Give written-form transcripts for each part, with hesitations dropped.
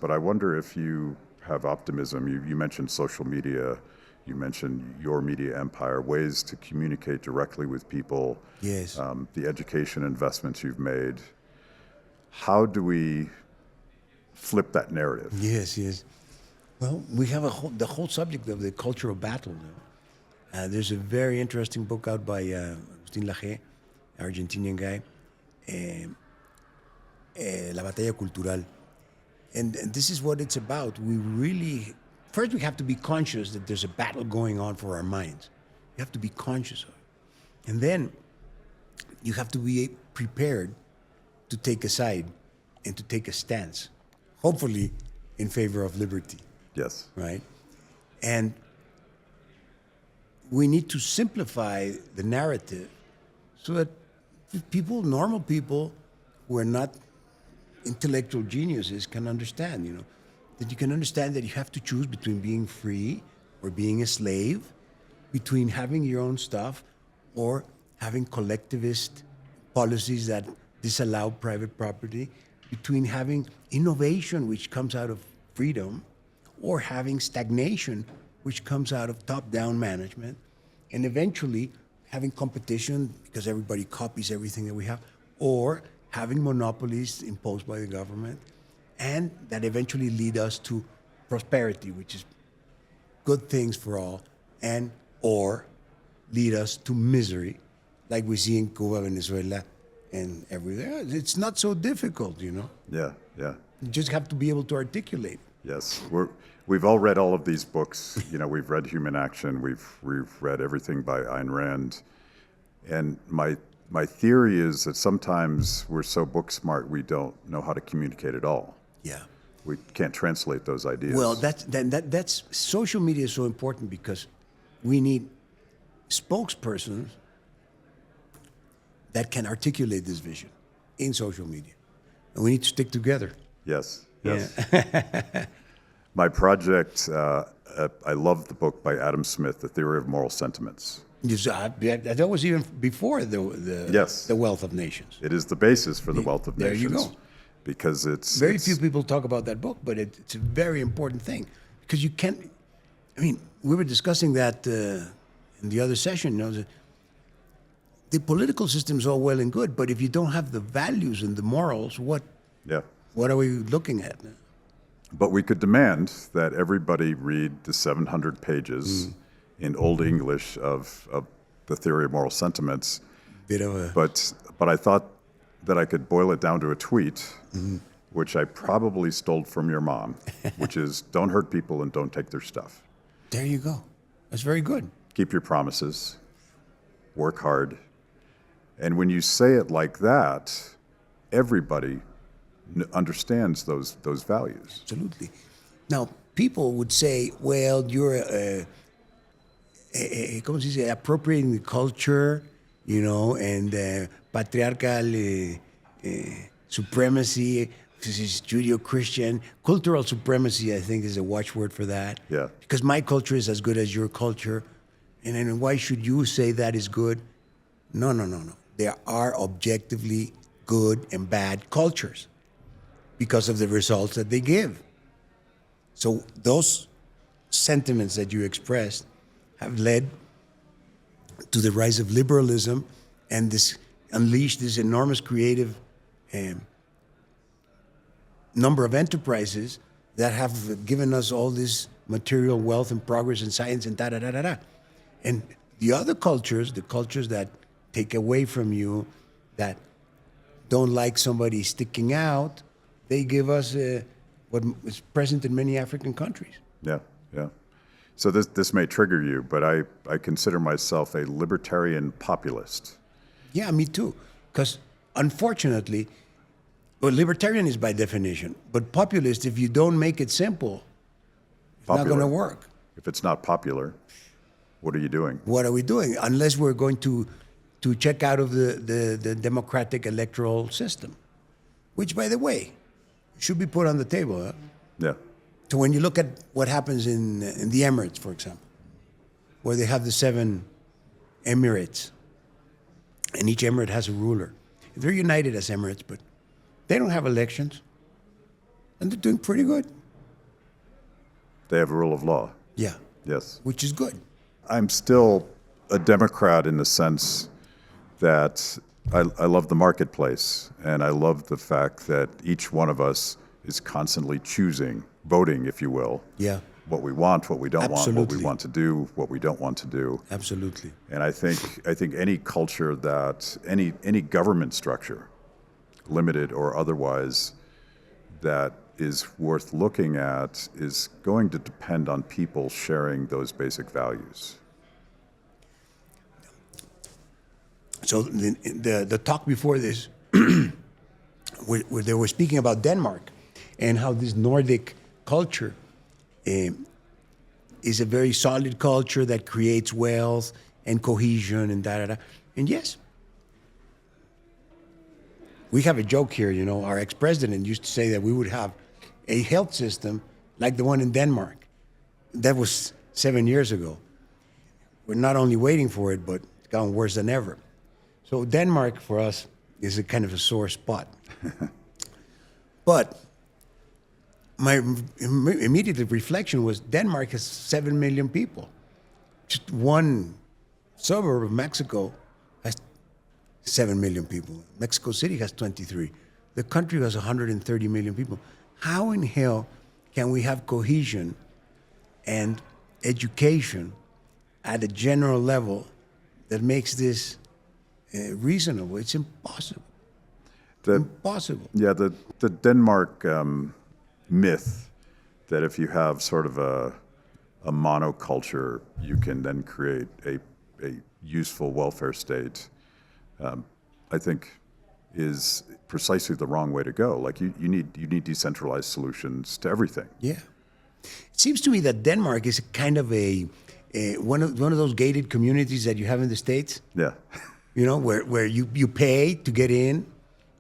but I wonder if you have optimism. You mentioned social media, you mentioned your media empire, ways to communicate directly with people, Yes. the education investments you've made. How do we flip that narrative? Yes, yes. Well, we have the whole subject of the cultural battle. There's a very interesting book out by Agustín Laje, Argentinian guy, La Batalla Cultural. And this is what it's about. First we have to be conscious that there's a battle going on for our minds. You have to be conscious of it. And then you have to be prepared to take a side and to take a stance, hopefully in favor of liberty, Yes. right? And we need to simplify the narrative so that people, normal people who are not intellectual geniuses can understand, that you can understand that you have to choose between being free or being a slave, between having your own stuff or having collectivist policies that disallow private property, between having innovation, which comes out of freedom, or having stagnation, which comes out of top-down management, and eventually having competition because everybody copies everything that we have, or having monopolies imposed by the government, and that eventually lead us to prosperity, which is good things for all, and or lead us to misery, like we see in Cuba, Venezuela, and everywhere. It's not so difficult, Yeah, yeah. You just have to be able to articulate. Yes, we've all read all of these books. We've read Human Action. We've read everything by Ayn Rand. And my theory is that sometimes we're so book smart we don't know how to communicate at all. Yeah. We can't translate those ideas. Well, that's social media is so important because we need spokespersons that can articulate this vision in social media, and we need to stick together. Yes, yes. My project, I love the book by Adam Smith, The Theory of Moral Sentiments. That was even before Yes. the Wealth of Nations. It is the basis for the Wealth of There Nations. you go. Because it's... Very few people talk about that book, but it's a very important thing. Because you can't... we were discussing that in the other session, the political system is all well and good, but if you don't have the values and the morals, what are we looking at? But we could demand that everybody read the 700 pages in Old English of the Theory of Moral Sentiments. But I thought that I could boil it down to a tweet, which I probably stole from your mom, which is don't hurt people and don't take their stuff. There you go. That's very good. Keep your promises, work hard. And when you say it like that, everybody understands those values. Absolutely. Now, people would say, well, you're ¿cómo se dice? Appropriating the culture, and patriarchal supremacy. This is Judeo-Christian. Cultural supremacy, I think, is a watchword for that. Yeah. Because my culture is as good as your culture. And then why should you say that is good? No. There are objectively good and bad cultures because of the results that they give. So those sentiments that you expressed have led to the rise of liberalism and this unleashed this enormous creative number of enterprises that have given us all this material wealth and progress and science and da-da-da-da-da. And the other cultures, the cultures that take away from you, that don't like somebody sticking out, they give us what is present in many African countries. Yeah. So this may trigger you, but I consider myself a libertarian populist. Yeah, me too. Because unfortunately, libertarian is by definition, but populist, if you don't make it simple, it's not going to work. If it's not popular, what are you doing? What are we doing? Unless we're going to check out of the democratic electoral system, which, by the way, should be put on the table. Huh? Yeah. So when you look at what happens in the Emirates, for example, where they have the 7 Emirates, and each emirate has a ruler. They're united as Emirates, but they don't have elections. And they're doing pretty good. They have a rule of law. Yeah. Yes. Which is good. I'm still a Democrat in the sense that I love the marketplace, and I love the fact that each one of us is constantly choosing, voting, if you will, Yeah. what we want, what we don't want, what we Absolutely. want to do, what we don't want to do. Absolutely. And I think any culture that any government structure, limited or otherwise, that is worth looking at is going to depend on people sharing those basic values. So the talk before this, where they were speaking about Denmark and how this Nordic culture is a very solid culture that creates wealth and cohesion and da. And yes, we have a joke here, you know, our ex-president used to say that we would have a health system like the one in Denmark. That was 7 years ago. We're not only waiting for it, but it's gotten worse than ever. So Denmark for us is a kind of a sore spot. But my immediate reflection was Denmark has 7 million people. Just one suburb of Mexico has 7 million people. Mexico City has 23. The country has 130 million people. How in hell can we have cohesion and education at a general level that makes this reasonable? It's impossible. Impossible. Yeah, the Denmark myth that if you have sort of a monoculture, you can then create a useful welfare state, I think is precisely the wrong way to go. Like you need decentralized solutions to everything. Yeah. It seems to me that Denmark is kind of one of those gated communities that you have in the States. Yeah. You know, where you pay to get in,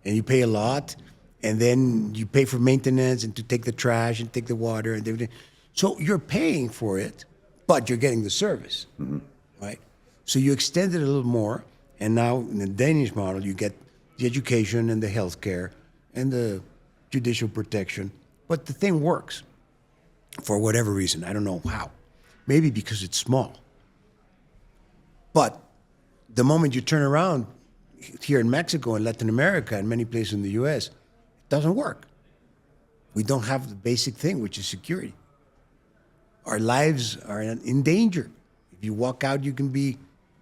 and you pay a lot, and then you pay for maintenance and to take the trash and take the water and everything. So you're paying for it, but you're getting the service, right? So you extend it a little more, and now in the Danish model, you get the education and the healthcare and the judicial protection, but the thing works for whatever reason. I don't know how. Maybe because it's small. But the moment you turn around here in Mexico and Latin America and many places in the U.S., it doesn't work. We don't have the basic thing, which is security. Our lives are in danger. If you walk out, you can be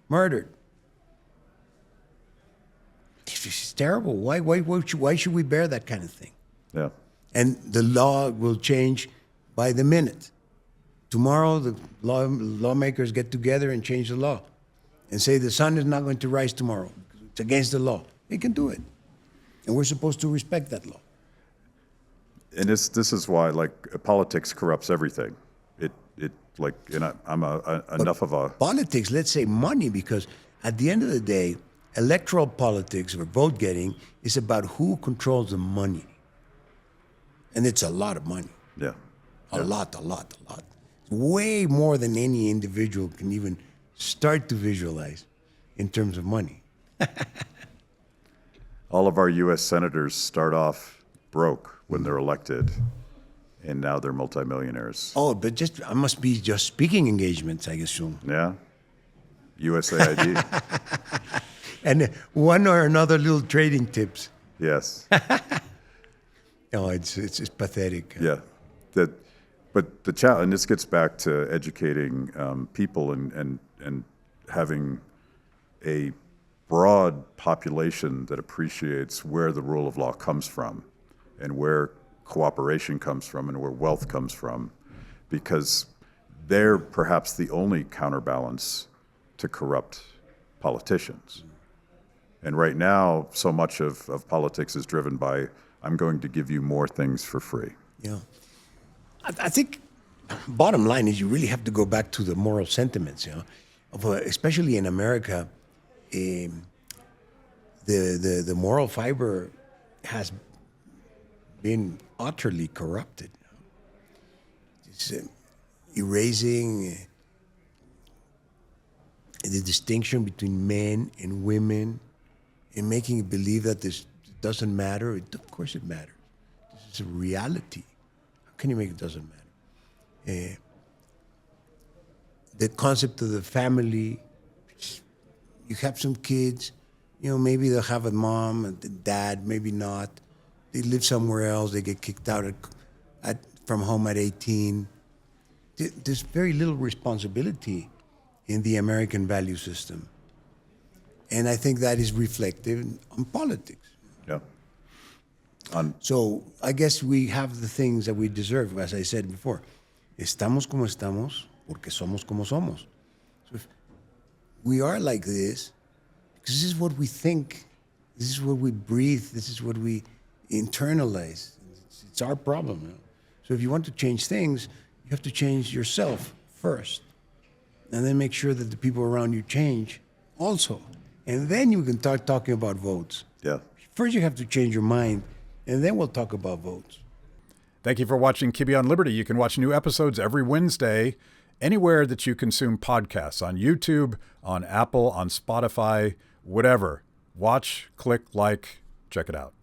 murdered. This is terrible. Why should we bear that kind of thing? Yeah. And the law will change by the minute. Tomorrow, the lawmakers get together and change the law and say the sun is not going to rise tomorrow. It's against the law. They can do it. And we're supposed to respect that law. And this is why, like, politics corrupts everything. I'm enough of a... Politics, let's say money, because at the end of the day, electoral politics or vote getting is about who controls the money. And it's a lot of money. Yeah. A lot. Way more than any individual can even start to visualize in terms of money. All of our U.S. senators start off broke when they're elected, and now they're multimillionaires. Oh, but I must be just speaking engagements, I assume. Yeah. USAID. And one or another little trading tips. Yes. No, it's pathetic. Yeah. But the challenge, and this gets back to educating people and having a broad population that appreciates where the rule of law comes from and where cooperation comes from and where wealth comes from, because they're perhaps the only counterbalance to corrupt politicians. And right now, so much of politics is driven by, I'm going to give you more things for free. Yeah. I think bottom line is you really have to go back to the moral sentiments, you know, especially in America. The moral fiber has been utterly corrupted. It's erasing the distinction between men and women and making it believe that this doesn't matter. Of course it matters. This is It's a reality. How can you make it doesn't matter? The concept of the family, you have some kids, maybe they'll have a mom and a dad, maybe not. They live somewhere else, they get kicked out from home at 18. There's very little responsibility in the American value system. And I think that is reflective on politics. Yeah. So I guess we have the things that we deserve, as I said before. Estamos como estamos porque somos como somos. So if we are like this because this is what we think, this is what we breathe, this is what we internalize. It's our problem. So if you want to change things, you have to change yourself first. And then make sure that the people around you change also. And then you can start talking about votes. Yeah. First you have to change your mind, and then we'll talk about votes. Thank you for watching Kibbe on Liberty. You can watch new episodes every Wednesday anywhere that you consume podcasts, on YouTube, on Apple, on Spotify, whatever. Watch, click, like, check it out.